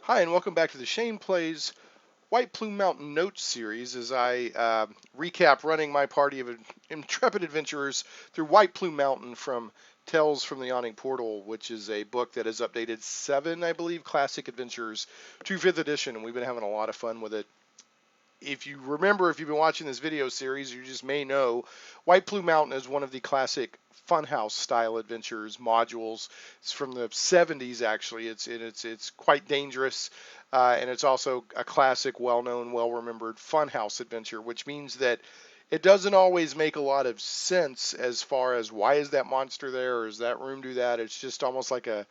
Hi, and welcome back to the Shane Plays White Plume Mountain Notes series as I recap running my party of intrepid adventurers through White Plume Mountain from Tales from the Yawning Portal, which is a book that has updated 7, I believe, classic adventures to 5th edition, and we've been having a lot of fun with it. If you remember, if you've been watching this video series, you just may know White Plume Mountain is one of the classic Funhouse style adventures modules. It's from the 70s actually. It's quite dangerous, and it's also a classic, well-known, well-remembered Funhouse adventure, which means that it doesn't always make a lot of sense as far as why is that monster there or does that room do that. It's just almost like an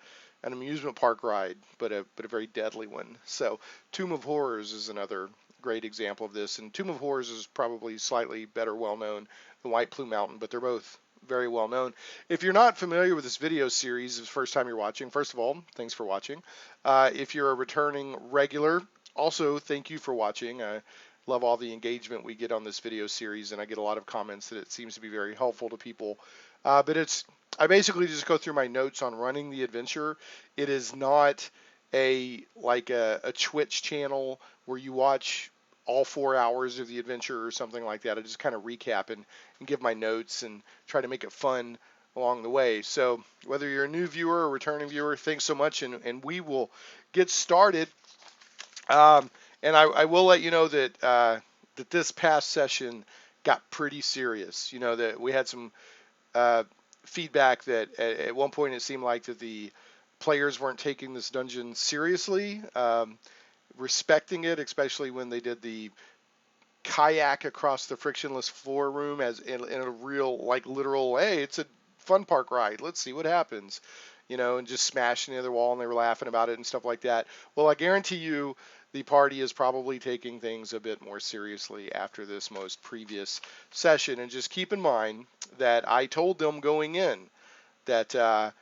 amusement park ride, but a very deadly one. So Tomb of Horrors is another great example of this, and Tomb of Horrors is probably slightly better well known than White Plume Mountain, but they're both very well known. If you're not familiar with this video series, it's the first time you're watching, first of all, thanks for watching. If you're a returning regular, also thank you for watching. I love all the engagement we get on this video series, and I get a lot of comments that it seems to be very helpful to people. But I basically just go through my notes on running the adventure. It is not like a Twitch channel where you watch all 4 hours of the adventure or something like that. I just kind of recap and give my notes and try to make it fun along the way. So whether you're a new viewer or returning viewer, thanks so much, and we will get started. And I will let you know that that this past session got pretty serious. You know, that we had some feedback that at one point it seemed like that the players weren't taking this dungeon seriously, respecting it, especially when they did the kayak across the frictionless floor room as in a real, like, literal, hey, it's a fun park ride, let's see what happens, you know, and just smashing the other wall, and they were laughing about it and stuff like that. Well, I guarantee you the party is probably taking things a bit more seriously after this most previous session. And just keep in mind that I told them going in that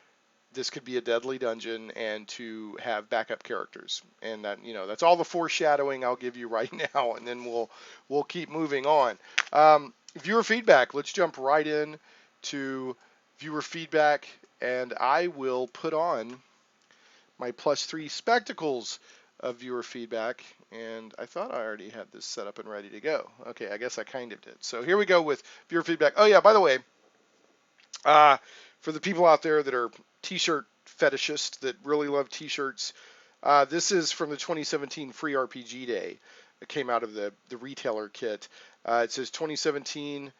this could be a deadly dungeon and to have backup characters, and that, you know, that's all the foreshadowing I'll give you right now, and then we'll keep moving on. Viewer feedback. Let's jump right in to viewer feedback, and I will put on my +3 spectacles of viewer feedback, and I thought I already had this set up and ready to go. Okay, I guess I kind of did. So here we go with viewer feedback. Oh yeah, by the way, for the people out there that are t-shirt fetishists that really love t-shirts, this is from the 2017 Free RPG Day. It came out of the retailer kit. It says 2017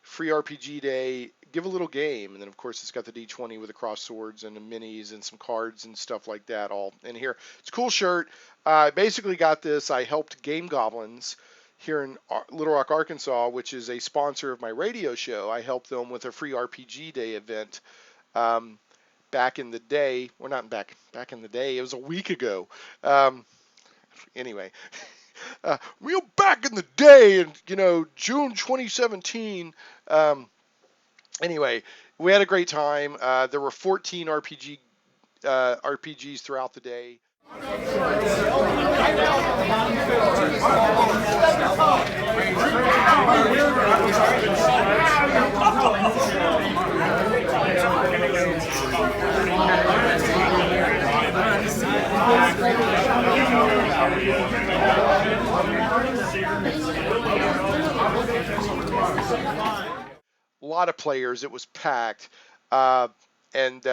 Free RPG Day, give a little game, and then of course it's got the D20 with the cross swords and the minis and some cards and stuff like that all in here. It's a cool shirt. I basically got this. I helped Game Goblins here in Little Rock, Arkansas, which is a sponsor of my radio show. I helped them with a Free RPG Day event back in the day. Well, not back in the day. It was a week ago. Anyway, real back in the day, in, you know, June 2017. Anyway, we had a great time. There were 14 RPGs throughout the day. A lot of players. It was packed, and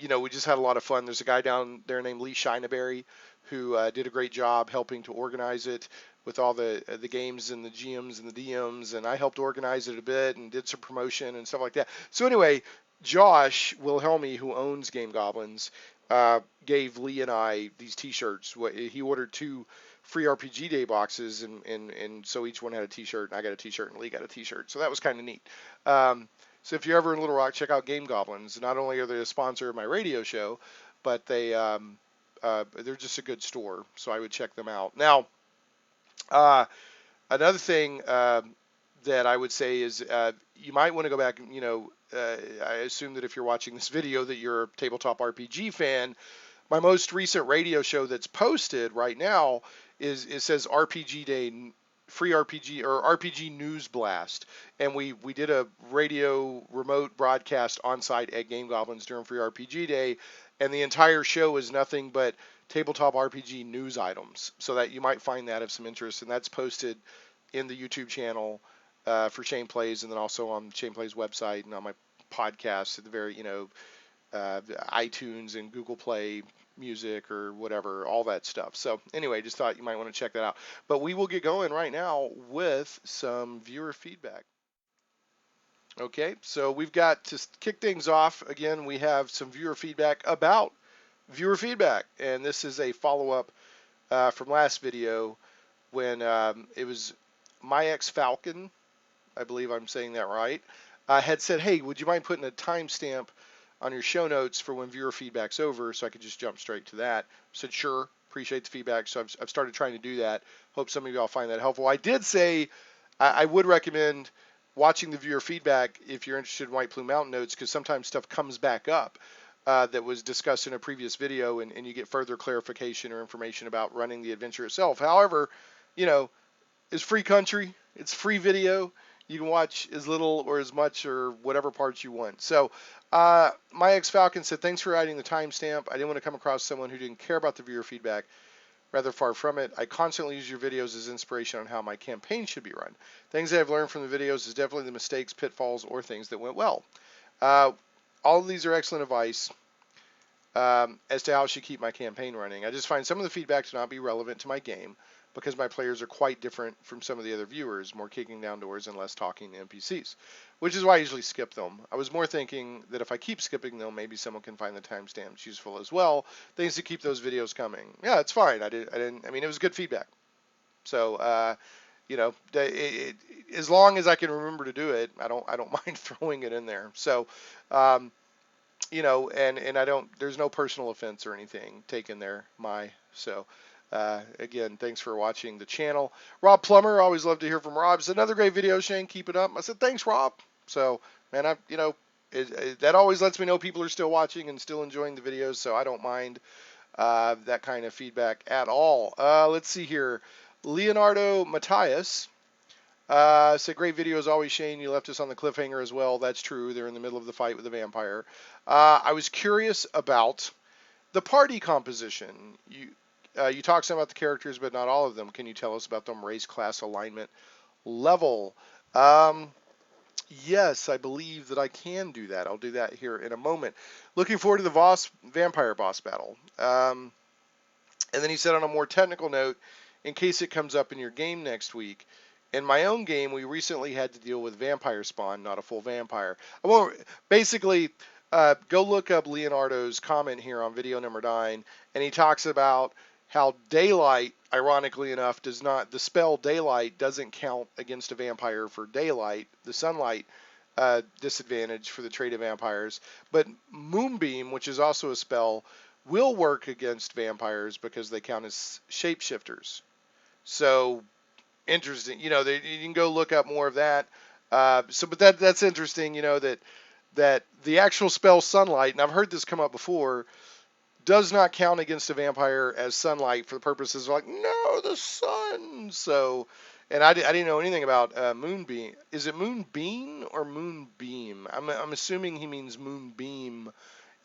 you know, we just had a lot of fun. There's a guy down there named Lee Shineberry who did a great job helping to organize it with all the games and the GMs and the DMs, and I helped organize it a bit and did some promotion and stuff like that. So anyway, Josh Wilhelmi, who owns Game Goblins, gave Lee and I these T-shirts. He ordered 2 Free RPG Day boxes, and so each one had a T-shirt, and I got a T-shirt, and Lee got a T-shirt. So that was kind of neat. So if you're ever in Little Rock, check out Game Goblins. Not only are they a sponsor of my radio show, but they're just a good store. So I would check them out. Now, another thing that I would say is you might want to go back. You know, I assume that if you're watching this video that you're a tabletop RPG fan. My most recent radio show that's posted right now it says RPG Day, Free RPG or RPG News Blast, and we did a radio remote broadcast on site at Game Goblins during Free RPG Day, and the entire show is nothing but tabletop RPG news items, so that you might find that of some interest. And that's posted in the YouTube channel for Shane Plays, and then also on Shane Plays website and on my podcast at the very, iTunes and Google Play Music or whatever, all that stuff. So anyway, just thought you might want to check that out. But we will get going right now with some viewer feedback. Okay, so we've got to kick things off. Again, we have some viewer feedback about viewer feedback, and this is a follow-up from last video when it was my ex Falcon, I believe I'm saying that right, had said, hey, would you mind putting a timestamp on your show notes for when viewer feedback's over so I could just jump straight to that? I said, sure, appreciate the feedback. So I've started trying to do that. Hope some of you all find that helpful. I did say I would recommend watching the viewer feedback if you're interested in White Plume Mountain notes, because sometimes stuff comes back up that was discussed in a previous video, and you get further clarification or information about running the adventure itself. However, it's free country, it's free video. You can watch as little or as much or whatever parts you want. So my ex-Falcon said, thanks for adding the timestamp. I didn't want to come across someone who didn't care about the viewer feedback. Rather far from it. I constantly use your videos as inspiration on how my campaign should be run. Things that I've learned from the videos is definitely the mistakes, pitfalls, or things that went well. All of these are excellent advice as to how I should keep my campaign running. I just find some of the feedback to not be relevant to my game because my players are quite different from some of the other viewers, more kicking down doors and less talking to NPCs, which is why I usually skip them. I was more thinking that if I keep skipping them, maybe someone can find the timestamps useful as well, things to keep those videos coming. Yeah, it's fine. I mean, it was good feedback. So, as long as I can remember to do it, I don't mind throwing it in there. So, and I don't, there's no personal offense or anything taken there, so. Again, thanks for watching the channel. Rob Plummer, always love to hear from Rob. It's another great video, Shane. Keep it up. I said, thanks, Rob. So, man, that always lets me know people are still watching and still enjoying the videos, so I don't mind that kind of feedback at all. Let's see here. Leonardo Matthias said, great video as always, Shane. You left us on the cliffhanger as well. That's true. They're in the middle of the fight with the vampire. I was curious about the party composition. You talk some about the characters, but not all of them. Can you tell us about them? Race, class, alignment, level. Yes, I believe that I can do that. I'll do that here in a moment. Looking forward to the vampire boss battle. And then he said, on a more technical note, in case it comes up in your game next week, in my own game, we recently had to deal with vampire spawn, not a full vampire. Basically, go look up Leonardo's comment here on video number 9, and he talks about how daylight, ironically enough, the spell daylight doesn't count against a vampire for daylight, the sunlight disadvantage for the trait of vampires, but moonbeam, which is also a spell, will work against vampires because they count as shapeshifters. So interesting, you can go look up more of that. But that's interesting, that the actual spell sunlight, and I've heard this come up before, does not count against a vampire as sunlight for the purposes of no, the sun. So, and I didn't know anything about moonbeam. Is it moonbeam or moonbeam? I'm assuming he means moonbeam,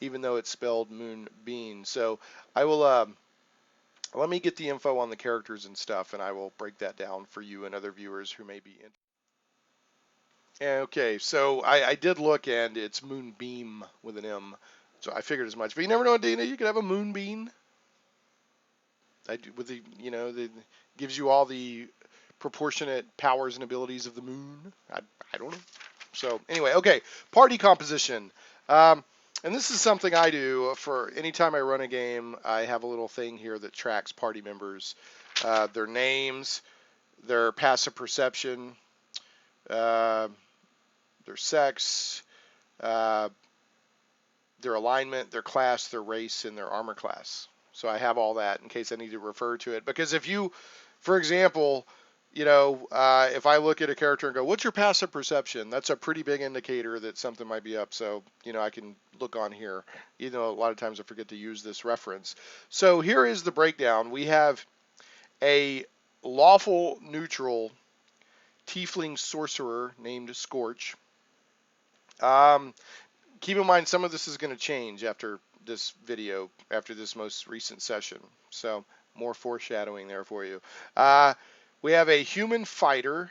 even though it's spelled moonbeam. So I will let me get the info on the characters and stuff, and I will break that down for you and other viewers who may be interested. Okay, so I did look, and it's moonbeam with an M. So I figured as much. But you never know, Dina. You could have a moonbeam. With that gives you all the proportionate powers and abilities of the moon. I don't know. So anyway, okay. Party composition. And this is something I do for any time I run a game. I have a little thing here that tracks party members, their names, their passive perception, their sex, their alignment, their class, their race, and their armor class. So I have all that in case I need to refer to it. Because if you, for example, if I look at a character and go, what's your passive perception? That's a pretty big indicator that something might be up. So, I can look on here, even though a lot of times I forget to use this reference. So here is the breakdown. We have a lawful neutral tiefling sorcerer named Scorch. Keep in mind, some of this is going to change after this video after this most recent session. So more foreshadowing there for you. We have a human fighter.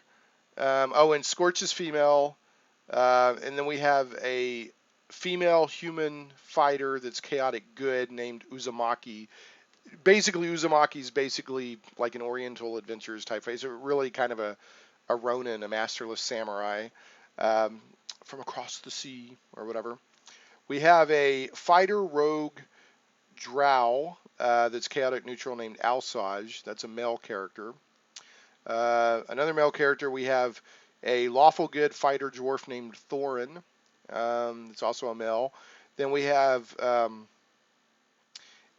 And Scorch is female. And then we have a female human fighter that's chaotic good named Uzumaki. Basically, Uzumaki is basically like an Oriental Adventures type face. Really kind of a Ronin, a masterless samurai um, from across the sea or whatever. We have a fighter rogue drow that's chaotic neutral named Alsage. That's a male character. Another male character, we have a lawful good fighter dwarf named Thorin. It's also a male. Then we have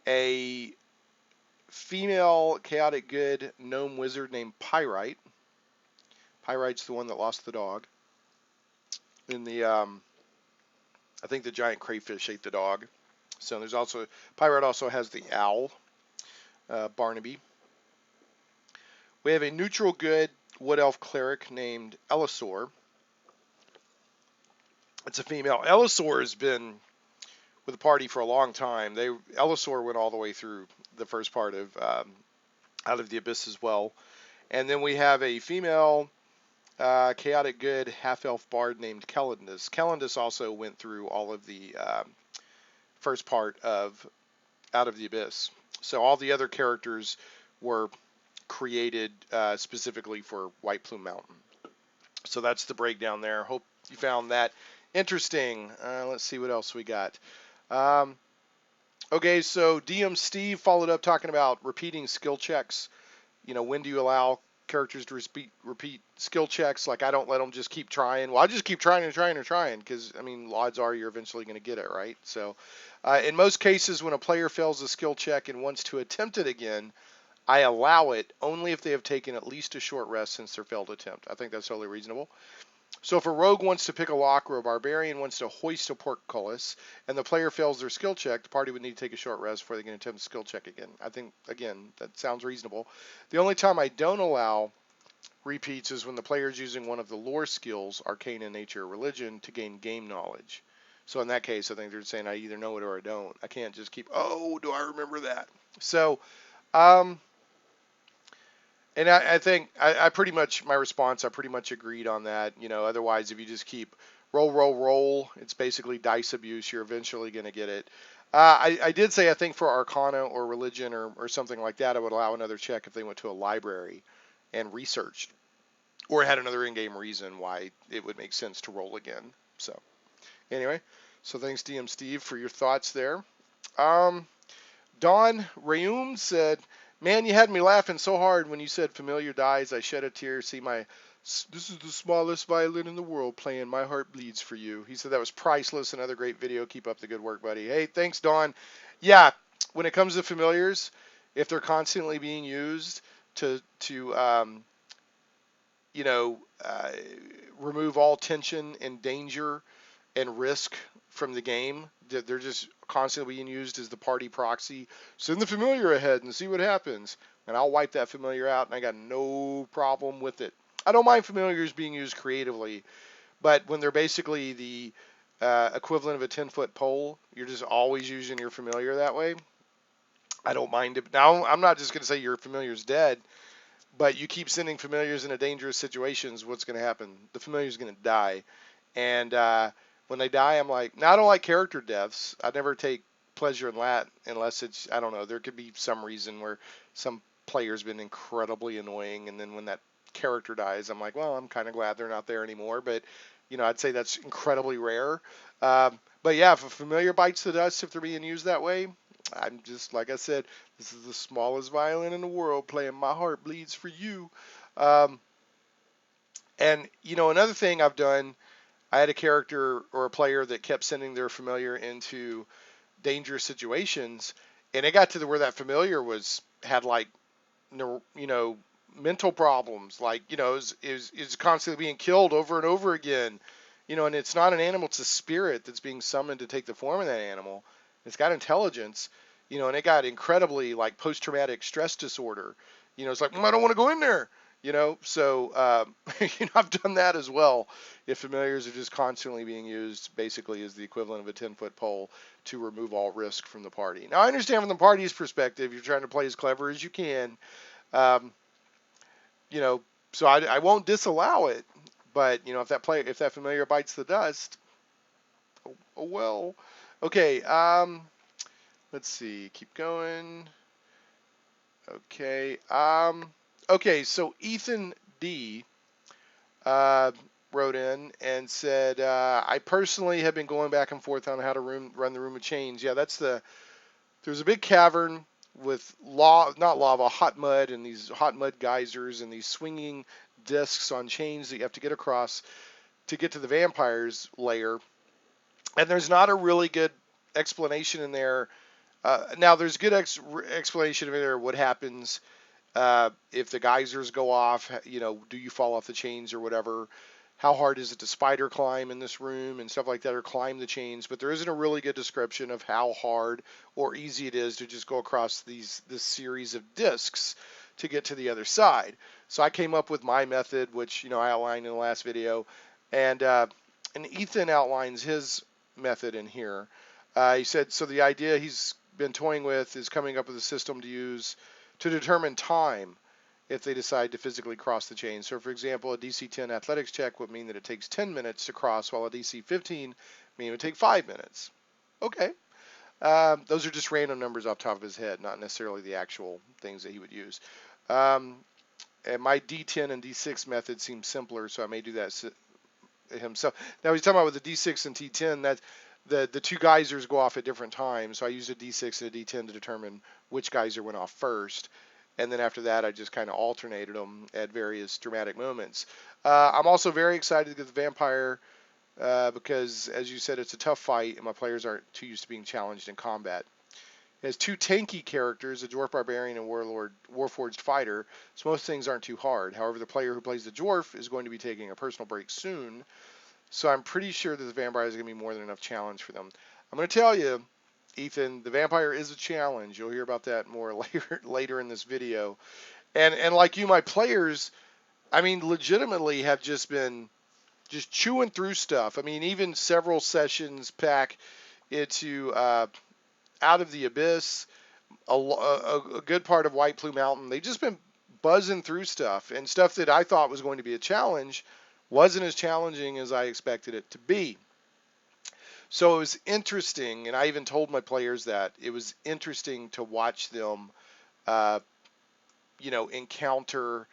a female chaotic good gnome wizard named Pyrite. Pyrite's the one that lost the dog. Then I think the giant crayfish ate the dog. So there's also, Pyrite also has the owl, Barnaby. We have a neutral good wood elf cleric named Elisor. It's a female. Elisor has been with the party for a long time. Elisor went all the way through the first part of Out of the Abyss as well. And then we have a female chaotic good half-elf bard named Kellandus. Kellandus also went through all of the first part of Out of the Abyss. So all the other characters were created specifically for White Plume Mountain. So that's the breakdown there. Hope you found that interesting. Let's see what else we got. Okay, so DM Steve followed up talking about repeating skill checks. When do you allow characters to repeat skill checks? Like, I don't let them just keep trying. Well, I just keep trying and trying and trying because, odds are you're eventually going to get it, right? So, in most cases, when a player fails a skill check and wants to attempt it again, I allow it only if they have taken at least a short rest since their failed attempt. I think that's totally reasonable. So if a rogue wants to pick a lock or a barbarian wants to hoist a portcullis and the player fails their skill check, the party would need to take a short rest before they can attempt the skill check again. I think, again, that sounds reasonable. The only time I don't allow repeats is when the player is using one of the lore skills, arcane in nature or religion, to gain game knowledge. So in that case, I think they're saying I either know it or I don't. I can't just keep, oh, do I remember that? So, and I think I pretty much, my response, I pretty much agreed on that. Otherwise, if you just keep roll, it's basically dice abuse. You're eventually going to get it. I did say I think for Arcana or Religion or something like that, I would allow another check if they went to a library and researched or had another in-game reason why it would make sense to roll again. So anyway, so thanks DM Steve for your thoughts there. Don Rayum said, man, you had me laughing so hard when you said familiar dies. I shed a tear. See this is the smallest violin in the world playing My Heart Bleeds for You. He said that was priceless. Another great video. Keep up the good work, buddy. Hey, thanks, Don. Yeah, when it comes to familiars, if they're constantly being used to remove all tension and danger and risk from the game, they're just constantly being used as the party proxy. Send the familiar ahead and see what happens, and I'll wipe that familiar out, and I got no problem with it. I don't mind familiars being used creatively, but when they're basically the equivalent of a 10-foot pole, you're just always using your familiar that way, I don't mind it. Now, I'm not just going to say your familiar's dead, but you keep sending familiars into dangerous situations, what's going to happen? The familiar's going to die. And when they die, I'm like, now I don't like character deaths. I never take pleasure in that unless it's, I don't know, there could be some reason where some player's been incredibly annoying, and then when that character dies, I'm like, well, I'm kind of glad they're not there anymore. But, I'd say that's incredibly rare. But yeah, if a familiar bites the dust, if they're being used that way, I'm just, like I said, this is the smallest violin in the world playing My Heart Bleeds for You. And, another thing I've done, I had a character or a player that kept sending their familiar into dangerous situations, and it got to where that familiar had like, mental problems, like, is constantly being killed over and over again, and it's not an animal, it's a spirit that's being summoned to take the form of that animal. It's got intelligence, and it got incredibly like post-traumatic stress disorder. It's like, I don't want to go in there. So I've done that as well. If familiars are just constantly being used, basically as the equivalent of a 10-foot pole to remove all risk from the party. Now I understand from the party's perspective, you're trying to play as clever as you can, um, you know, so I won't disallow it. But if that familiar bites the dust, oh well. Okay, let's see, keep going. Okay, okay, so Ethan D uh, wrote in and said, I personally have been going back and forth on how to run the room of chains. Yeah, there's a big cavern with not lava, hot mud, and these hot mud geysers and these swinging discs on chains that you have to get across to get to the vampire's lair. And there's not a really good explanation in there. Now, there's good explanation in there what happens if the geysers go off. Do you fall off the chains or whatever? How hard is it to spider climb in this room and stuff like that, or climb the chains? But there isn't a really good description of how hard or easy it is to just go across this series of discs to get to the other side. So I came up with my method, which I outlined in the last video, and Ethan outlines his method in here. He said so. The idea he's been toying with is coming up with a system to use to determine time if they decide to physically cross the chain. So, for example, a DC 10 athletics check would mean that it takes 10 minutes to cross, while a DC 15 mean it would take 5 minutes. Okay. Those are just random numbers off the top of his head, not necessarily the actual things that he would use. And my D10 and D6 method seems simpler, so I may do that himself. Now he's talking about with the D6 and T10 that the two geysers go off at different times. So I used a D6 and a D10 to determine which geyser went off first. And then after that, I just kind of alternated them at various dramatic moments. I'm also very excited to get the vampire because, as you said, it's a tough fight, and my players aren't too used to being challenged in combat. It has two tanky characters, a dwarf barbarian and warforged fighter, so most things aren't too hard. However, the player who plays the dwarf is going to be taking a personal break soon, so I'm pretty sure that the vampire is going to be more than enough challenge for them. I'm going to tell you, Ethan, the vampire is a challenge. You'll hear about that more later in this video. And like you, my players, I mean, legitimately have just been just chewing through stuff. I mean, even several sessions back into Out of the Abyss, a good part of White Plume Mountain. They've just been buzzing through stuff, and stuff that I thought was going to be a challenge wasn't as challenging as I expected it to be. So it was interesting, and I even told my players that it was interesting to watch them, uh, encounter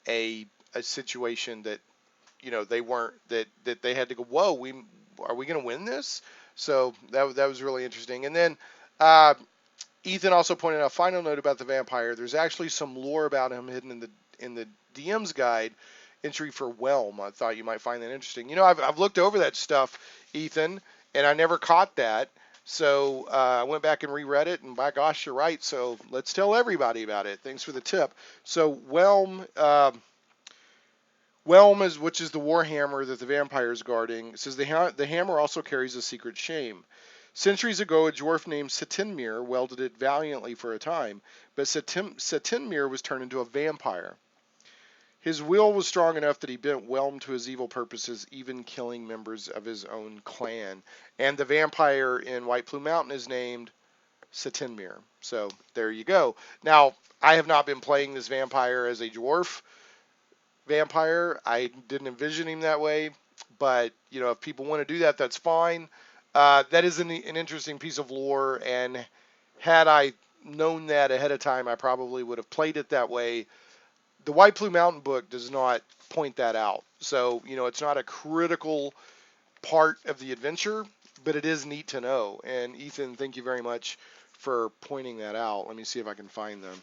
a situation that they weren't that they had to go, whoa, are we going to win this? So that was really interesting. And then Ethan also pointed out a final note about the vampire. There's actually some lore about him hidden in the DM's guide entry for Whelm. I thought you might find that interesting. I've looked over that stuff, Ethan, and I never caught that. So I went back and reread it, and by gosh, you're right. So let's tell everybody about it. Thanks for the tip. So Whelm which is the warhammer that the vampire is guarding. It says the hammer also carries a secret shame. Centuries ago, a dwarf named Satinmir wielded it valiantly for a time, but Satinmir was turned into a vampire. His will was strong enough that he bent Whelm to his evil purposes, even killing members of his own clan. And the vampire in White Plume Mountain is named Satinmir. So there you go. Now, I have not been playing this vampire as a dwarf vampire. I didn't envision him that way, but if people want to do that, that's fine. That is an interesting piece of lore, and had I known that ahead of time, I probably would have played it that way. The White Plume Mountain book does not point that out, so it's not a critical part of the adventure, but it is neat to know. And Ethan, thank you very much for pointing that out. Let me see if I can find them.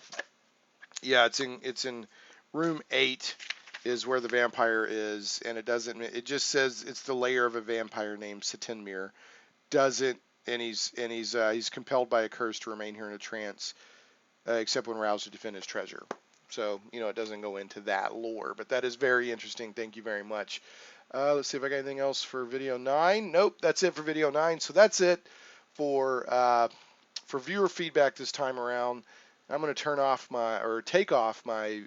Yeah, it's in room 8 is where the vampire is, and it just says it's the lair of a vampire named Satinmir. And he's compelled by a curse to remain here in a trance, except when roused to defend his treasure. So it doesn't go into that lore, but that is very interesting. Thank you very much. Let's see if I got anything else for video 9. Nope, that's it for video 9. So that's it for viewer feedback this time around. I'm going to turn off or take off my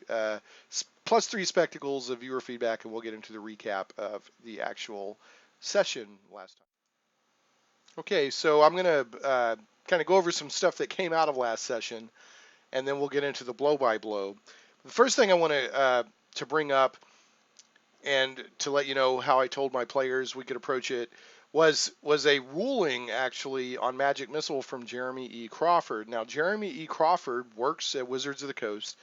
+3 spectacles of viewer feedback, and we'll get into the recap of the actual session last time. Okay, so I'm going to kind of go over some stuff that came out of last session, and then we'll get into the blow-by-blow. The first thing I want to bring up, and to let you know how I told my players we could approach it, was a ruling actually on Magic Missile from Jeremy E. Crawford. Now, Jeremy E. Crawford works at Wizards of the Coast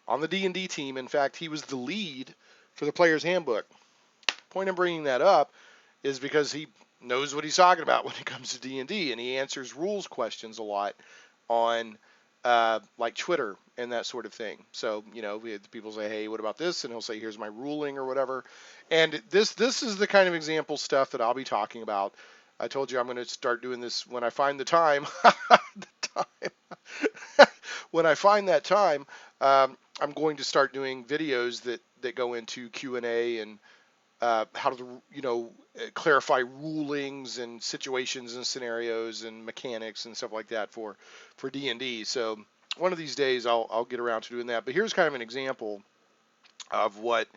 on the D&D team. In fact, he was the lead for the Player's Handbook. Point in bringing that up is because he knows what he's talking about when it comes to D&D, and he answers rules questions a lot on like Twitter and that sort of thing. So, you know, people say, hey, what about this? And he'll say, here's my ruling or whatever. And this is the kind of example stuff that I'll be talking about. I told you I'm going to start doing this when I find the time. When I find that time, I'm going to start doing videos that go into Q&A and how to, you know, clarify rulings and situations and scenarios and mechanics and stuff like that for D&D. So one of these days I'll get around to doing that. But here's kind of an example of what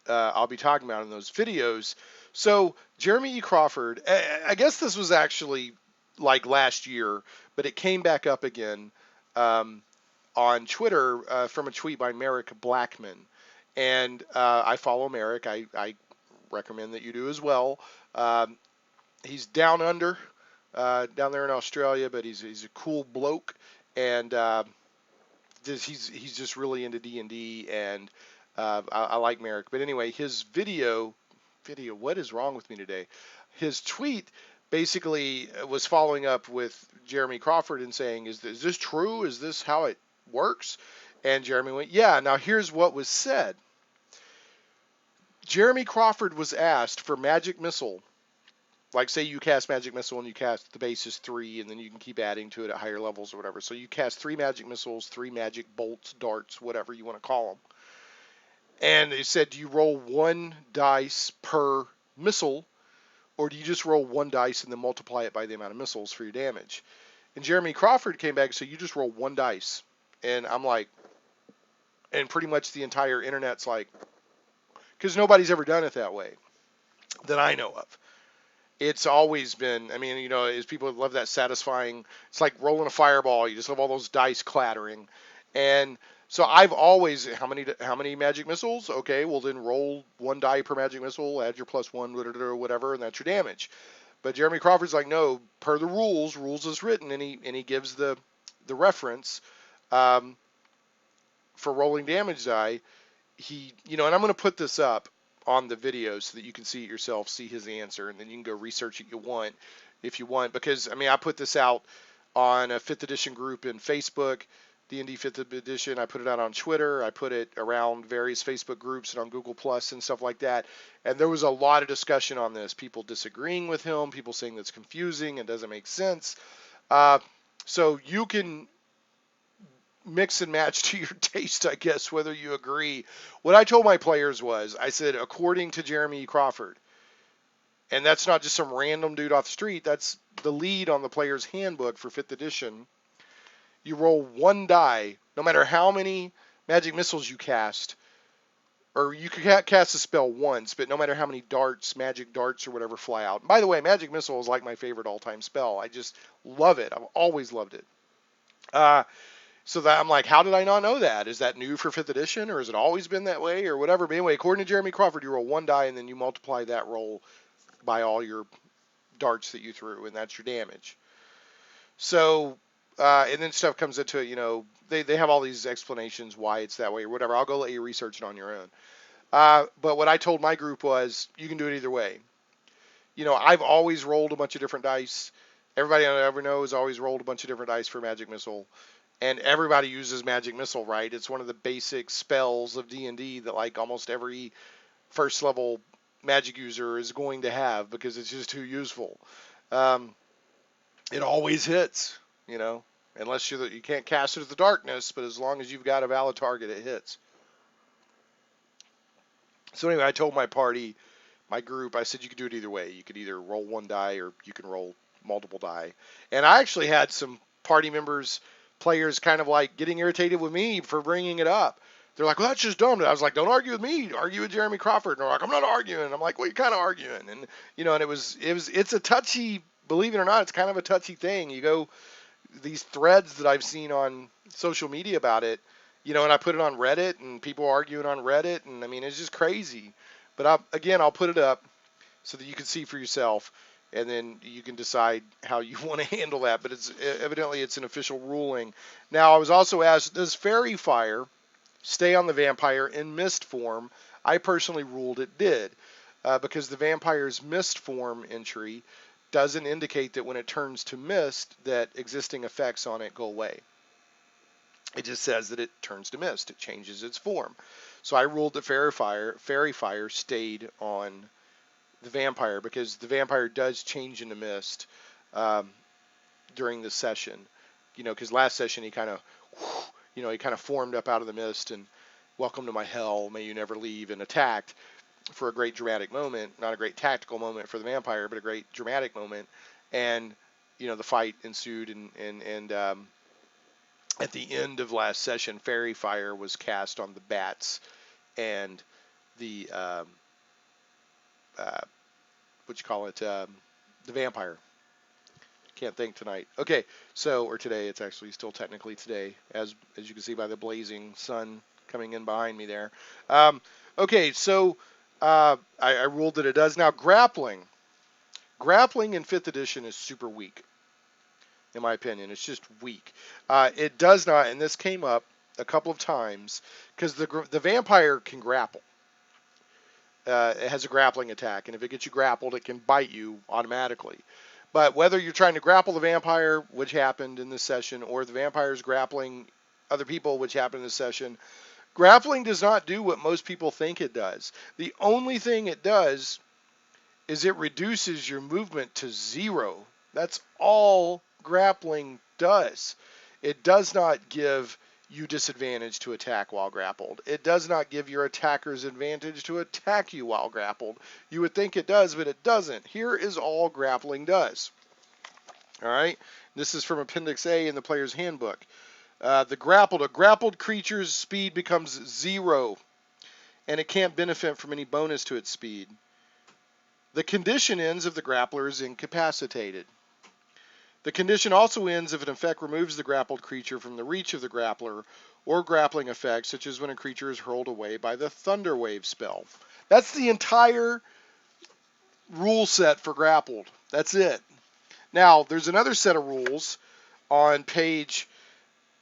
I'll be talking about in those videos. So Jeremy E. Crawford, I guess this was actually like last year, but it came back up again on Twitter from a tweet by Merrick Blackman. And I follow Merrick. I recommend that you do as well. He's down under, down there in Australia, but he's a cool bloke, and he's just really into D&D, and I like Merrick. But anyway, his video, what is wrong with me today? His tweet basically was following up with Jeremy Crawford and saying, is this true? Is this how it works? And Jeremy went, yeah. Now here's what was said. Jeremy Crawford was asked for Magic Missile. Like, say you cast Magic Missile and you cast the base is 3, and then you can keep adding to it at higher levels or whatever. So you cast 3 Magic Missiles, 3 Magic Bolts, Darts, whatever you want to call them. And it said, do you roll 1 dice per missile, or do you just roll 1 dice and then multiply it by the amount of missiles for your damage? And Jeremy Crawford came back and said, you just roll 1 dice. And I'm like, and pretty much the entire internet's like, because nobody's ever done it that way that I know of. It's always been, I mean, you know, as people love that satisfying, it's like rolling a fireball. You just have all those dice clattering. And so I've always, how many magic missiles? Okay, well then roll 1 die per magic missile, add your +1, whatever, and that's your damage. But Jeremy Crawford's like, no, per the rules as written, and he gives the reference for rolling damage die. He, you know, and I'm going to put this up on the video so that you can see it yourself, see his answer, and then you can go research it if you want, because I mean, I put this out on a 5th edition group in Facebook, D&D 5th edition. I put it out on Twitter. I put it around various Facebook groups and on Google Plus and stuff like that. And there was a lot of discussion on this. People disagreeing with him, people saying that's confusing and doesn't make sense. So you can mix and match to your taste, I guess, whether you agree. What I told my players was, I said, according to Jeremy E. Crawford, and that's not just some random dude off the street, that's the lead on the Player's Handbook for 5th edition. You roll 1 die, no matter how many magic missiles you cast, or you could cast a spell once, but no matter how many darts, magic darts or whatever fly out. And by the way, Magic Missile is like my favorite all-time spell. I just love it. I've always loved it. So that I'm like, how did I not know that? Is that new for 5th edition, or has it always been that way, or whatever? But anyway, according to Jeremy Crawford, you roll 1 die, and then you multiply that roll by all your darts that you threw, and that's your damage. So, and then stuff comes into it, you know, they have all these explanations why it's that way or whatever. I'll go let you research it on your own. But what I told my group was, you can do it either way. You know, I've always rolled a bunch of different dice. Everybody I ever know has always rolled a bunch of different dice for Magic Missile. And everybody uses Magic Missile, right? It's one of the basic spells of D&D that like almost every first level Magic user is going to have because it's just too useful. It always hits, you know, unless you can't cast it at the darkness, but as long as you've got a valid target, it hits. So anyway, I told my group, I said you could do it either way. You could either roll 1 die or you can roll multiple die. And I actually had some party members players kind of like getting irritated with me for bringing it up. They're like, well, that's just dumb. I was like, don't argue with me. Argue with Jeremy Crawford. And they're like, I'm not arguing. I'm like, well, you're kind of arguing. And, and it's a touchy, believe it or not, it's kind of a touchy thing. You go, these threads that I've seen on social media about it, and I put it on Reddit and people arguing on Reddit. And I mean, it's just crazy. But I'll put it up so that you can see for yourself, and then you can decide how you want to handle that. But evidently it's an official ruling. Now, I was also asked, does Fairy Fire stay on the vampire in mist form? I personally ruled it did, because the vampire's mist form entry doesn't indicate that when it turns to mist that existing effects on it go away. It just says that it turns to mist. It changes its form. So I ruled that Fairy Fire stayed on the vampire, because the vampire does change into mist during the session. Because last session he kind of formed up out of the mist and welcome to my hell, may you never leave, and attacked for a great dramatic moment. Not a great tactical moment for the vampire, but a great dramatic moment. And the fight ensued, and at the end of last session, Fairy Fire was cast on the bats and the the vampire. Can't think tonight. Okay, or today. It's actually still technically today, as you can see by the blazing sun coming in behind me there. Okay, so I ruled that it does. Now, grappling in 5th edition is super weak, in my opinion. It's just weak. It does not, and this came up a couple of times, because the vampire can grapple. It has a grappling attack, and if it gets you grappled, it can bite you automatically. But whether you're trying to grapple the vampire, which happened in this session, or the vampire's grappling other people, which happened in this session, grappling does not do what most people think it does. The only thing it does is it reduces your movement to 0. That's all grappling does. It does not give you disadvantage to attack while grappled. It does not give your attackers advantage to attack you while grappled. You would think it does, but it doesn't. Here is all grappling does. All right? This is from Appendix A in the player's handbook. A grappled creature's speed becomes 0, and it can't benefit from any bonus to its speed. The condition ends if the grappler is incapacitated. The condition also ends if an effect removes the grappled creature from the reach of the grappler, or grappling effects, such as when a creature is hurled away by the Thunder Wave spell. That's the entire rule set for grappled. That's it. Now, there's another set of rules on page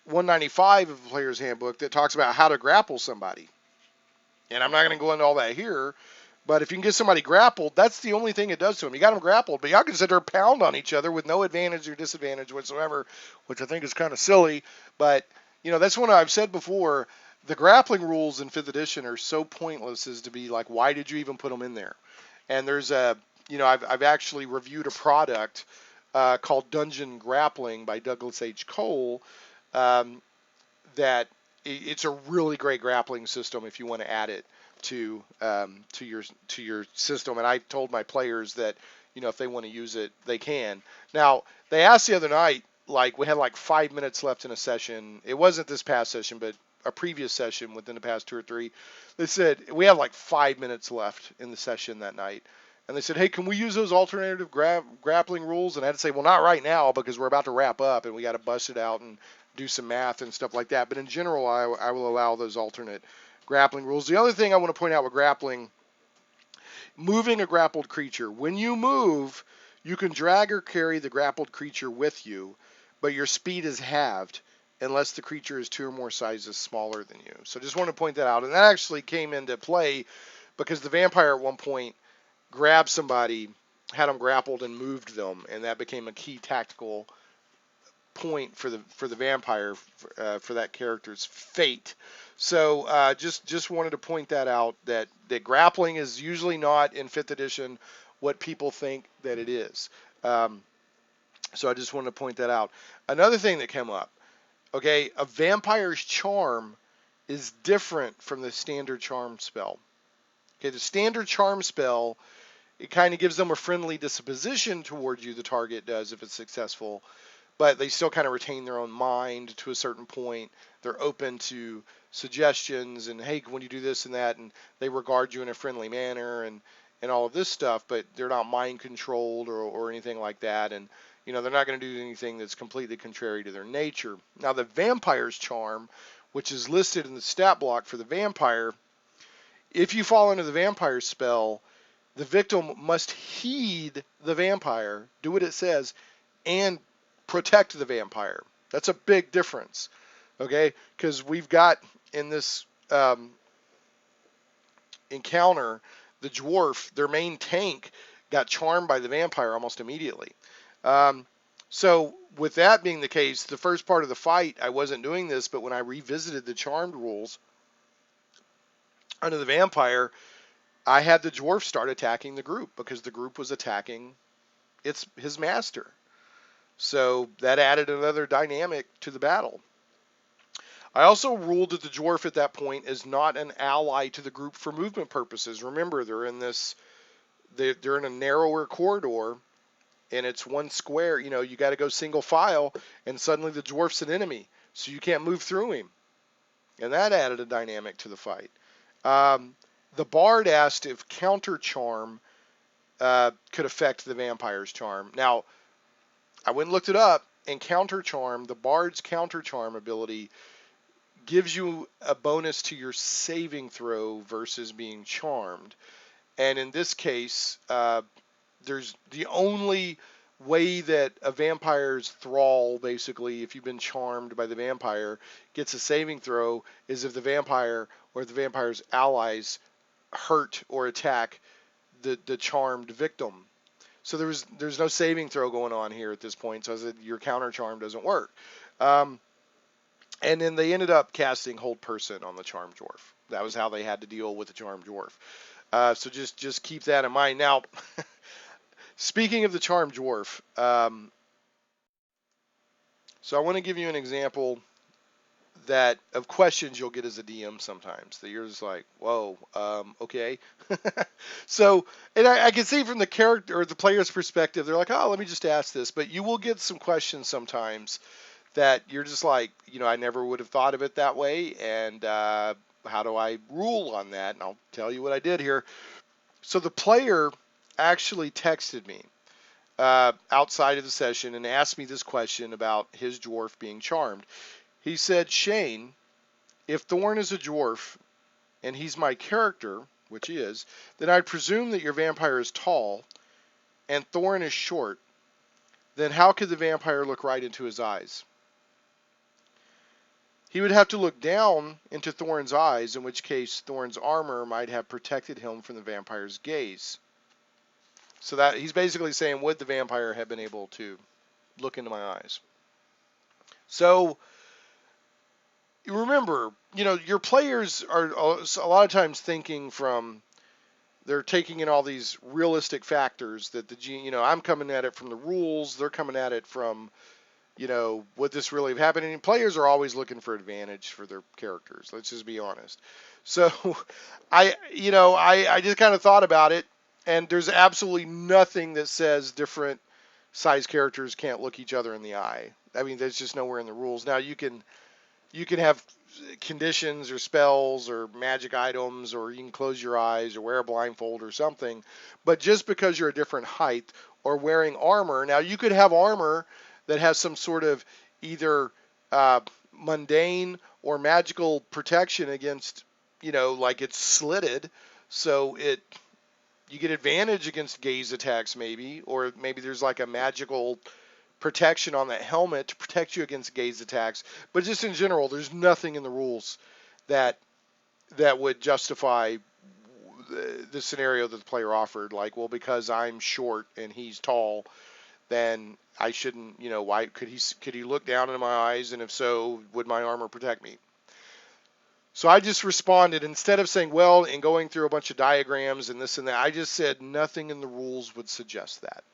195 of the player's handbook that talks about how to grapple somebody. And I'm not going to go into all that here, but if you can get somebody grappled, that's the only thing it does to them. You got them grappled, but y'all can sit there and pound on each other with no advantage or disadvantage whatsoever, which I think is kind of silly. But, that's one I've said before. The grappling rules in 5th edition are so pointless as to be like, why did you even put them in there? And there's I've actually reviewed a product called Dungeon Grappling by Douglas H. Cole, that it's a really great grappling system if you want to add it to your system. And I told my players that if they want to use it, they can. Now, they asked the other night, like, we had like 5 minutes left in a session. It wasn't this past session, but a previous session within the past 2 or 3. They said we have like 5 minutes left in the session that night. And they said, hey, can we use those alternative grappling rules? And I had to say, well, not right now, because we're about to wrap up and we got to bust it out and do some math and stuff like that. But in general, I will allow those alternate grappling rules. The other thing I want to point out with grappling, moving a grappled creature. When you move, you can drag or carry the grappled creature with you, but your speed is halved unless the creature is 2 or more sizes smaller than you. So just want to point that out. And that actually came into play because the vampire at one point grabbed somebody, had them grappled, and moved them, and that became a key tactical point for the vampire for that character's fate. So just wanted to point that out, that grappling is usually not in 5th edition what people think that it is. So I just wanted to point that out. Another thing that came up, okay, a vampire's charm is different from the standard charm spell. Okay, the standard charm spell, it kind of gives them a friendly disposition towards you, the target does, if it's successful. but they still kind of retain their own mind to a certain point. They're open to suggestions and, hey, when you do this and that, and they regard you in a friendly manner and all of this stuff, but they're not mind controlled or anything like that. And, they're not going to do anything that's completely contrary to their nature. Now, the vampire's charm, which is listed in the stat block for the vampire, if you fall under the vampire spell, the victim must heed the vampire, do what it says, and protect the vampire. That's a big difference, okay? Because we've got in this encounter, the dwarf, their main tank, got charmed by the vampire almost immediately. So with that being the case, the first part of the fight, I wasn't doing this, but when I revisited the charmed rules under the vampire, I had the dwarf start attacking the group because the group was attacking his master. So that added another dynamic to the battle. I also ruled that the dwarf at that point is not an ally to the group for movement purposes. Remember, they're in a narrower corridor, and it's one square. You got to go single file, and suddenly the dwarf's an enemy, so you can't move through him, and that added a dynamic to the fight. The bard asked if counter charm could affect the vampire's charm. Now, I went and looked it up, and counter charm, the bard's counter charm ability, gives you a bonus to your saving throw versus being charmed. And in this case, there's the only way that a vampire's thrall, basically, if you've been charmed by the vampire, gets a saving throw is if the vampire or the vampire's allies hurt or attack the charmed victim. So there's no saving throw going on here at this point, so your counter charm doesn't work. And then they ended up casting Hold Person on the Charmed Dwarf. That was how they had to deal with the Charmed Dwarf. So just keep that in mind. Now, speaking of the Charmed Dwarf, so I want to give you an example of questions you'll get as a DM sometimes that you're just like, whoa, okay. So, and I can see from the character or the player's perspective, they're like, oh, let me just ask this. But you will get some questions sometimes that you're just like, I never would have thought of it that way, and how do I rule on that? And I'll tell you what I did here. So the player actually texted me outside of the session and asked me this question about his dwarf being charmed. He said, Shane, if Thorn is a dwarf and he's my character, which he is, then I'd presume that your vampire is tall and Thorn is short. Then how could the vampire look right into his eyes? He would have to look down into Thorn's eyes, in which case Thorn's armor might have protected him from the vampire's gaze. So that he's basically saying, would the vampire have been able to look into my eyes? So you remember, your players are a lot of times thinking they're taking in all these realistic factors that I'm coming at it from the rules, they're coming at it from would this really have happened? And players are always looking for advantage for their characters. Let's just be honest. So I just kind of thought about it, and there's absolutely nothing that says different size characters can't look each other in the eye. I mean, there's just nowhere in the rules. Now you can have conditions or spells or magic items, or you can close your eyes or wear a blindfold or something. But just because you're a different height or wearing armor, now you could have armor that has some sort of either mundane or magical protection against, like it's slitted, so you get advantage against gaze attacks maybe, or maybe there's like a magical protection on that helmet to protect you against gaze attacks. But just in general, there's nothing in the rules that would justify the scenario that the player offered. Like, well, because I'm short and he's tall, then I shouldn't, why could he look down into my eyes, and if so, would my armor protect me? So I just responded, instead of saying, well, and going through a bunch of diagrams and this and that, I just said nothing in the rules would suggest that.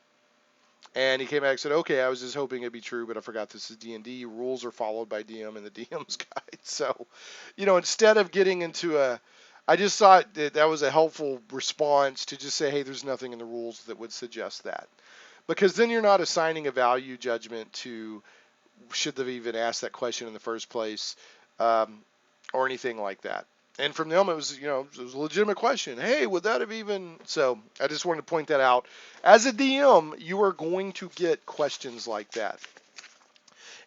And he came back and said, okay, I was just hoping it'd be true, but I forgot this is D&D. Rules are followed by DM in the DM's guide. So, instead of getting into I just thought that was a helpful response to just say, hey, there's nothing in the rules that would suggest that. because then you're not assigning a value judgment to should they even asked that question in the first place, um, or anything like that. And from the moment, it was, it was a legitimate question. Hey, would that have even? So I just wanted to point that out. As a DM, you are going to get questions like that.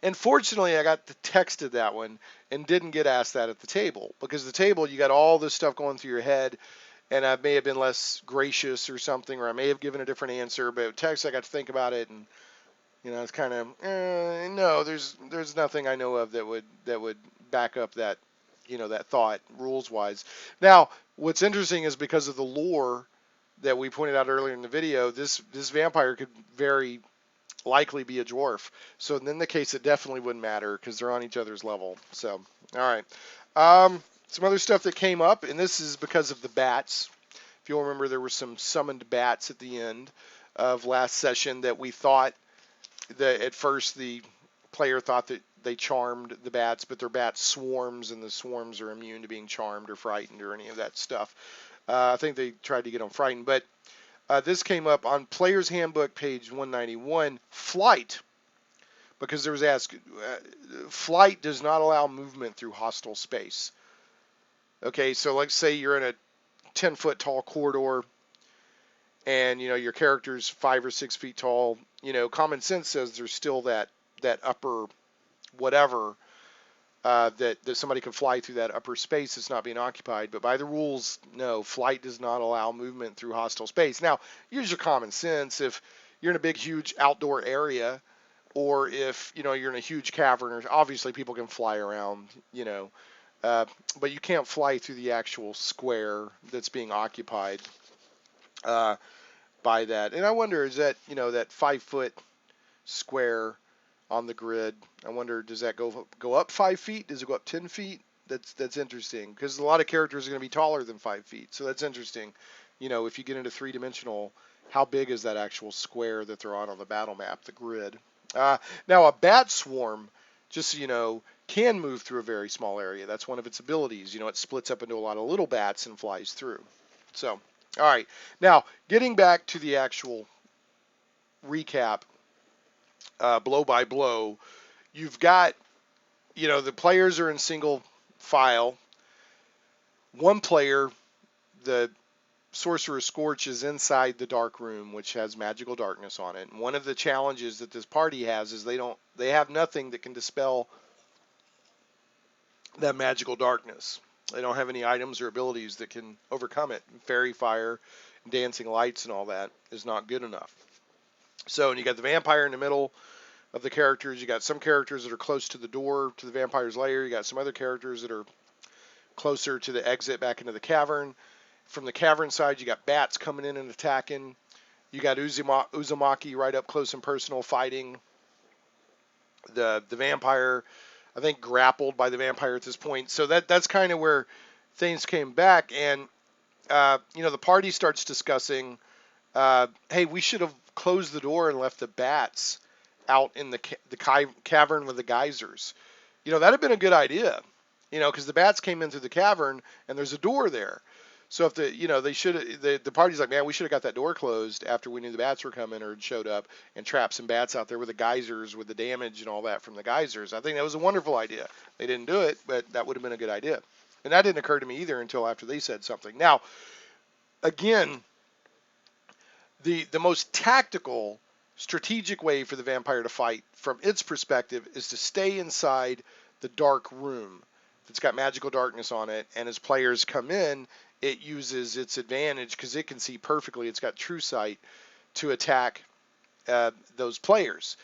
And fortunately, I got the text of that one and didn't get asked that at the table, because the table, you got all this stuff going through your head, and I may have been less gracious or something, or I may have given a different answer. But with text, I got to think about it, and it's kind of no. There's nothing I know of that would back up that that thought rules wise. Now, what's interesting is because of the lore that we pointed out earlier in the video, this vampire could very likely be a dwarf. So in the case, it definitely wouldn't matter because they're on each other's level. So all right, some other stuff that came up, and this is because of the bats. If you'll remember, there were some summoned bats at the end of last session that we thought that at first the player thought that they charmed the bats, but they're bat swarms, and the swarms are immune to being charmed or frightened or any of that stuff. I think they tried to get them frightened, but this came up on Player's Handbook, page 191, flight, because there was asked, flight does not allow movement through hostile space. Okay, so let's say you're in a 10-foot tall corridor, and your character's 5 or 6 feet tall. Common sense says there's still that upper whatever that somebody can fly through that upper space that's not being occupied. But by the rules, no, flight does not allow movement through hostile space. Now, use your common sense. If you're in a big, huge outdoor area, or if you're in a huge cavern, obviously people can fly around, but you can't fly through the actual square that's being occupied by that. And I wonder, is that that 5-foot square on the grid, I wonder, does that go up 5 feet? Does it go up 10 feet? That's interesting, because a lot of characters are going to be taller than 5 feet. So that's interesting. If you get into 3-dimensional, how big is that actual square that they're on the battle map, the grid? Now, a bat swarm, just so you know, can move through a very small area. That's one of its abilities. It splits up into a lot of little bats and flies through. So, all right. Now, getting back to the actual recap, blow by blow, you've got, the players are in single file. One player, the Sorcerer Scorch, is inside the dark room, which has magical darkness on it. And one of the challenges that this party has is they have nothing that can dispel that magical darkness. They don't have any items or abilities that can overcome it. Fairy fire, dancing lights, and all that is not good enough. So, and you got the vampire in the middle of the characters. You got some characters that are close to the door to the vampire's lair. You got some other characters that are closer to the exit back into the cavern. From the cavern side, you got bats coming in and attacking. You got Uzumaki right up close and personal fighting the vampire. I think grappled by the vampire at this point. So that's kind of where things came back. And, the party starts discussing, hey, we should have closed the door and left the bats out in the cavern with the geysers. That'd have been a good idea, because the bats came in through the cavern and there's a door there. So if the party's like, man, we should have got that door closed after we knew the bats were coming or had showed up, and trapped some bats out there with the geysers, with the damage and all that from the geysers. I think that was a wonderful idea. They didn't do it, but that would have been a good idea. And that didn't occur to me either until after they said something. Now, again, the most tactical, strategic way for the vampire to fight from its perspective is to stay inside the dark room that's got magical darkness on it, and as players come in, it uses its advantage because it can see perfectly. It's got true sight to attack those players.